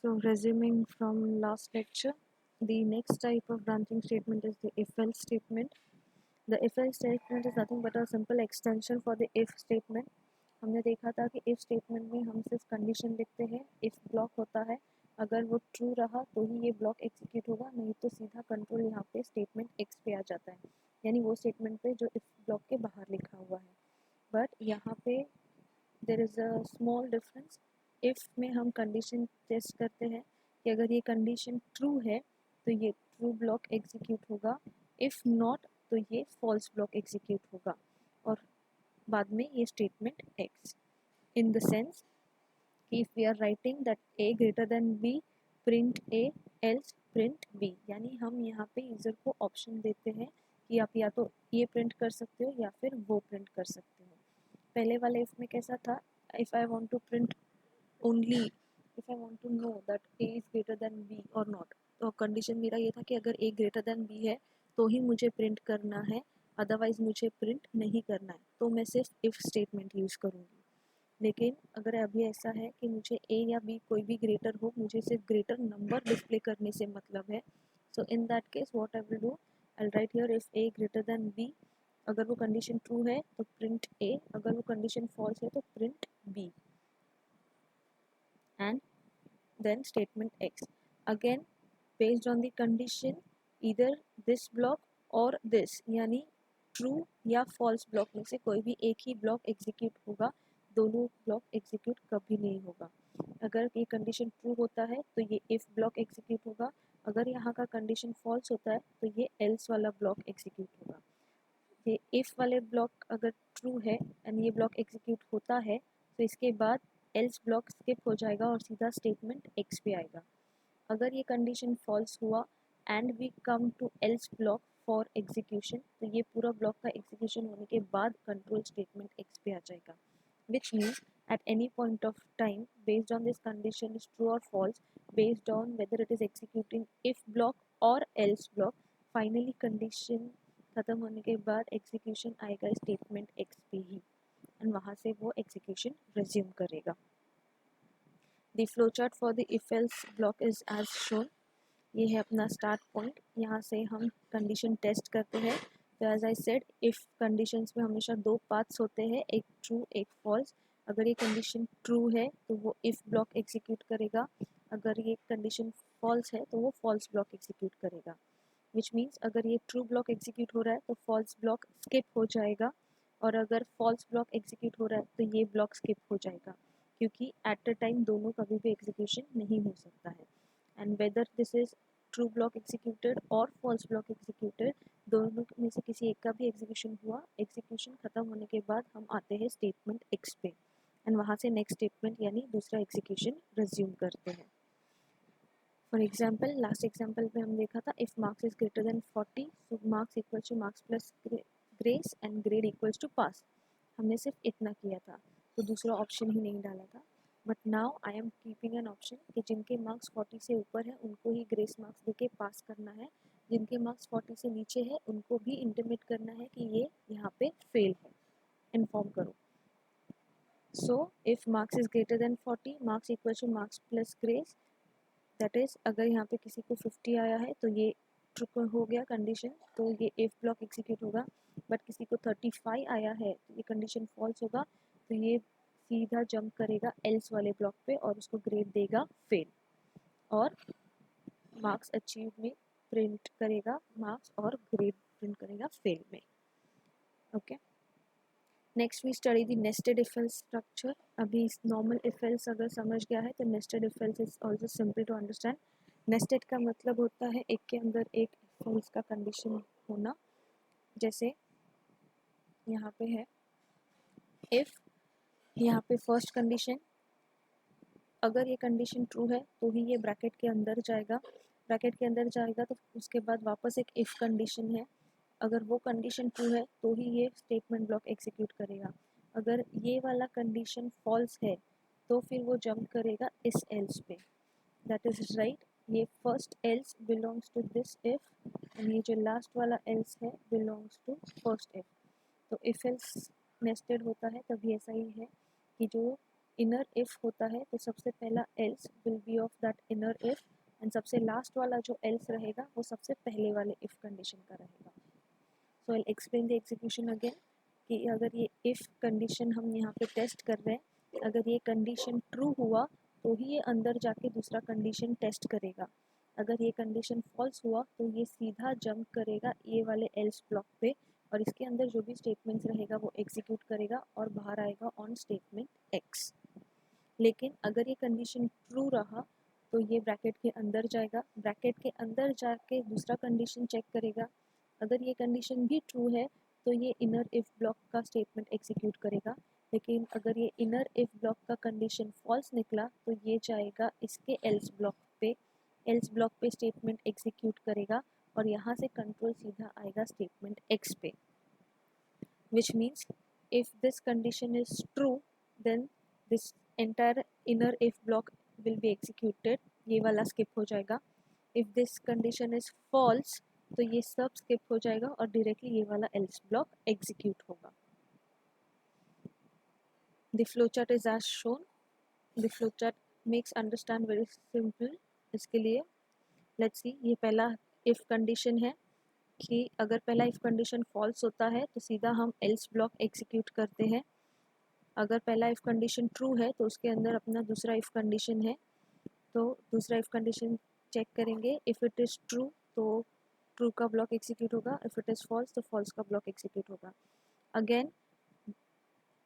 So resuming from last lecture, the next type of branching statement is the if-else statement. The if-else statement is nothing but a simple extension for the if statement. हमने देखा था कि if statement में हम सिर्फ condition लिखते हैं, if block होता है, अगर वो true रहा तो ही ये block execute होगा, नहीं तो सीधा control यहाँ पे statement x पे आ जाता है, यानी वो statement पे जो if block के बाहर लिखा हुआ है. But यहाँ पे there is a small difference. if में हम condition test करते हैं कि अगर ये condition true है तो ये true block execute होगा, if not तो ये false block execute होगा, और बाद में ये statement x. In the sense कि if we are writing that a greater than b, print a else print b, यानी हम यहाँ पे यूज़र को ऑप्शन देते हैं कि आप या तो ये प्रिंट कर सकते हो या फिर वो प्रिंट कर सकते हो. पहले वाले if में कैसा था, if I want to print only if I want to know that a is greater than b or not, तो कंडीशन मेरा ये था कि अगर a greater than b है तो ही मुझे प्रिंट करना है, अदरवाइज मुझे प्रिंट नहीं करना है, तो मैं सिर्फ if स्टेटमेंट यूज़ करूँगी. लेकिन अगर अभी ऐसा है कि मुझे a या b कोई भी ग्रेटर हो, मुझे सिर्फ ग्रेटर नंबर डिस्प्ले करने से मतलब है, so in that case what I will do, I will write here if a greater than b. अगर वो कंडीशन ट्रू है तो प्रिंट a, अगर वो कंडीशन फॉल्स है तो print b, and then statement x. Again, based on the condition, either this block or this, यानी true या false block में से कोई भी एक ही block execute होगा, दोनों block execute कभी नहीं होगा. अगर ये condition true होता है तो ये if block execute होगा, अगर यहाँ का condition false होता है तो ये else वाला block execute होगा. ये if वाले block अगर true है and ये block execute होता है तो इसके बाद else block skip हो जाएगा और सीधा statement x पे आएगा. अगर ये condition false हुआ and we come to else block for execution, तो ये पूरा block का execution होने के बाद control statement x पे आ जाएगा, which means at any point of time based on this condition is true or false, based on whether it is executing if block or else block, finally condition खत्म होने के बाद execution आएगा statement x पे ही, and वहाँ से वो execution resume करेगा. The flowchart for the if-else block is as shown. ये है अपना स्टार्ट पॉइंट, यहाँ से हम कंडीशन टेस्ट करते हैं. तो as I said, if conditions में हमेशा दो पाथ्स होते हैं, एक ट्रू एक फॉल्स. अगर ये कंडीशन ट्रू है तो वो इफ़ ब्लॉक एग्जीक्यूट करेगा, अगर ये कंडीशन फॉल्स है तो वो फॉल्स ब्लॉक एग्जीक्यूट करेगा. विच मीन्स अगर ये ट्रू ब्लॉक एग्जीक्यूट हो रहा है तो फॉल्स ब्लॉक स्किप हो जाएगा, और अगर फॉल्स ब्लॉक एग्जीक्यूट हो रहा है तो ये ब्लॉक स्किप हो जाएगा, क्योंकि एट अ टाइम दोनों कभी भी एग्जीक्यूशन नहीं हो सकता है. And whether this is true block executed और फॉल्स ब्लॉक एग्जीक्यूटेड, दोनों में से किसी एक का भी एग्जीक्यूशन हुआ, एग्जीक्यूशन खत्म होने के बाद हम आते हैं स्टेटमेंट एक्स पे, एंड वहाँ से नेक्स्ट स्टेटमेंट यानी दूसरा एग्जीक्यूशन रिज्यूम करते हैं. फॉर एग्जाम्पल, लास्ट एग्जाम्पल में हम देखा था if marks is greater than 40, so marks equal to marks plus grace and grade equals to pass. हमने सिर्फ इतना किया था, तो दूसरा ऑप्शन ही नहीं डाला था. But now I am keeping an option कि जिनके मार्क्स 40 से ऊपर है उनको ही ग्रेस मार्क्स देके पास करना है, जिनके मार्क्स 40 से नीचे है उनको भी इंटीमेट करना है कि ये यहाँ पे फेल है, इन्फॉर्म करो. So if marks is greater than 40, marks equal to marks plus grace, that is अगर यहाँ पे किसी को 50 आया है तो ये ट्रू हो गया कंडीशन, तो ये इफ ब्लॉक एग्जीक्यूट होगा. बट किसी को 35 आया है तो ये कंडीशन फॉल्स होगा, तो ये सीधा जंप करेगा एल्स वाले ब्लॉक पे और उसको ग्रेड देगा फेल, और मार्क्स अचीव में प्रिंट करेगा मार्क्स और ग्रेड प्रिंट करेगा फेल में. Okay, next we study the nested if else structure. अभी नॉर्मल इफ एल्स अगर समझ गया है तो nested if else is also simple to understand. Nested का मतलब होता है एक के अंदर एक इफ एल्स का कंडीशन होना. जैसे यहाँ पे है इफ, यहाँ पे फर्स्ट कंडीशन, अगर ये कंडीशन ट्रू है तो ही ये ब्रैकेट के अंदर जाएगा, ब्रैकेट के अंदर जाएगा तो उसके बाद वापस एक इफ कंडीशन है, अगर वो कंडीशन ट्रू है तो ही ये स्टेटमेंट ब्लॉक एग्जीक्यूट करेगा. अगर ये वाला कंडीशन फॉल्स है तो फिर वो जंप करेगा इस एल्स पे, दैट इज राइट. ये first else belongs to this if, and ये जो लास्ट वाला एल्स है बिलोंग्स टू फर्स्ट इफ. तो इफ एल्स नेस्टेड होता है तभी ऐसा ही है कि जो इनर इफ होता है तो सबसे पहला else will be of that inner if, and सबसे लास्ट वाला जो एल्स रहेगा वो सबसे पहले वाले इफ कंडीशन का रहेगा. So I explain the execution again कि अगर ये इफ कंडीशन हम यहाँ पे टेस्ट कर रहे हैं, अगर ये कंडीशन ट्रू हुआ तो ही ये अंदर जाके दूसरा कंडीशन टेस्ट करेगा. अगर ये कंडीशन फॉल्स हुआ तो ये सीधा जंप करेगा ये वाले एल्स ब्लॉक पे, और इसके अंदर जो भी स्टेटमेंट्स रहेगा वो एग्जीक्यूट करेगा और बाहर आएगा ऑन स्टेटमेंट एक्स. लेकिन अगर ये कंडीशन ट्रू रहा तो ये ब्रैकेट के अंदर जाएगा, ब्रैकेट के अंदर जाके दूसरा कंडीशन चेक करेगा. अगर ये कंडीशन भी ट्रू है तो ये इनर इफ ब्लॉक का स्टेटमेंट एग्जीक्यूट करेगा. लेकिन अगर ये इनर इफ ब्लॉक का कंडीशन फॉल्स निकला तो ये जाएगा इसके एल्स ब्लॉक पे, एल्स ब्लॉक पे स्टेटमेंट एग्जीक्यूट करेगा और यहाँ से कंट्रोल सीधा आएगा स्टेटमेंट एक्स पे. which means if this condition is true then this entire inner if block will be executed, ये वाला skip हो जाएगा. if this condition is false तो ये सब skip हो जाएगा और directly ये वाला else block execute होगा. the flowchart is as shown. the flowchart makes understand very simple. इसके लिए let's see, ये पहला if condition है कि अगर पहला इफ कंडीशन फॉल्स होता है तो सीधा हम एल्स ब्लॉक एग्जीक्यूट करते हैं. अगर पहला इफ कंडीशन ट्रू है तो उसके अंदर अपना दूसरा इफ कंडीशन है, तो दूसरा इफ कंडीशन चेक करेंगे. इफ़ इट इज़ ट्रू तो ट्रू का ब्लॉक एग्जीक्यूट होगा, इफ़ इट इज़ फॉल्स तो फॉल्स का ब्लॉक एग्जीक्यूट होगा. अगेन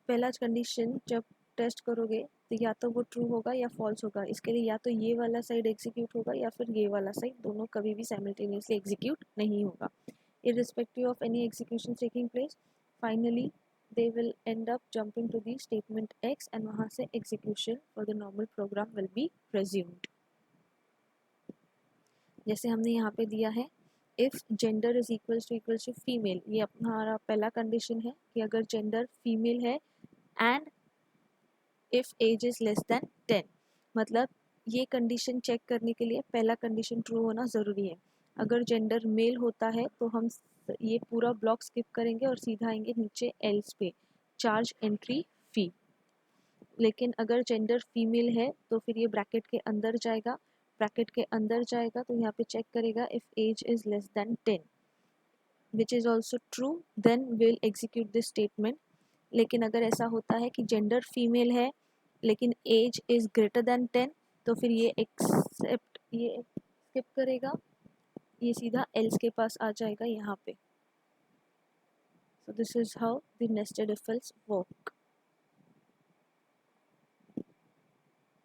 पहला कंडीशन जब टेस्ट करोगे तो या तो वो ट्रू होगा या फॉल्स होगा. इसके लिए या तो ये वाला साइड एग्जीक्यूट होगा या फिर ये वाला साइड, दोनों कभी भी साइमल्टेनियसली एग्जीक्यूट नहीं होगा. Irrespective of any execution taking place, finally they will end up jumping to the statement X and वहाँ से execution for the normal program will be resumed. जैसे हमने यहाँ पे दिया है if gender is equals to female, ये हमारा पहला कंडीशन है कि अगर जेंडर फीमेल है and if age is less than 10, मतलब ये कंडीशन चेक करने के लिए पहला कंडीशन ट्रू होना ज़रूरी है. अगर जेंडर मेल होता है तो हम ये पूरा ब्लॉक स्किप करेंगे और सीधा आएंगे नीचे एल्स पे, चार्ज एंट्री फी. लेकिन अगर जेंडर फीमेल है तो फिर ये ब्रैकेट के अंदर जाएगा, ब्रैकेट के अंदर जाएगा तो यहाँ पे चेक करेगा if age is less than 10 which is also true, then will execute this statement. लेकिन अगर ऐसा होता है कि जेंडर फीमेल है लेकिन एज इज़ ग्रेटर देन 10 तो फिर ये स्किप करेगा, ये सीधा एल्स के पास आ जाएगा यहाँ पे. So this is how the nested if else work.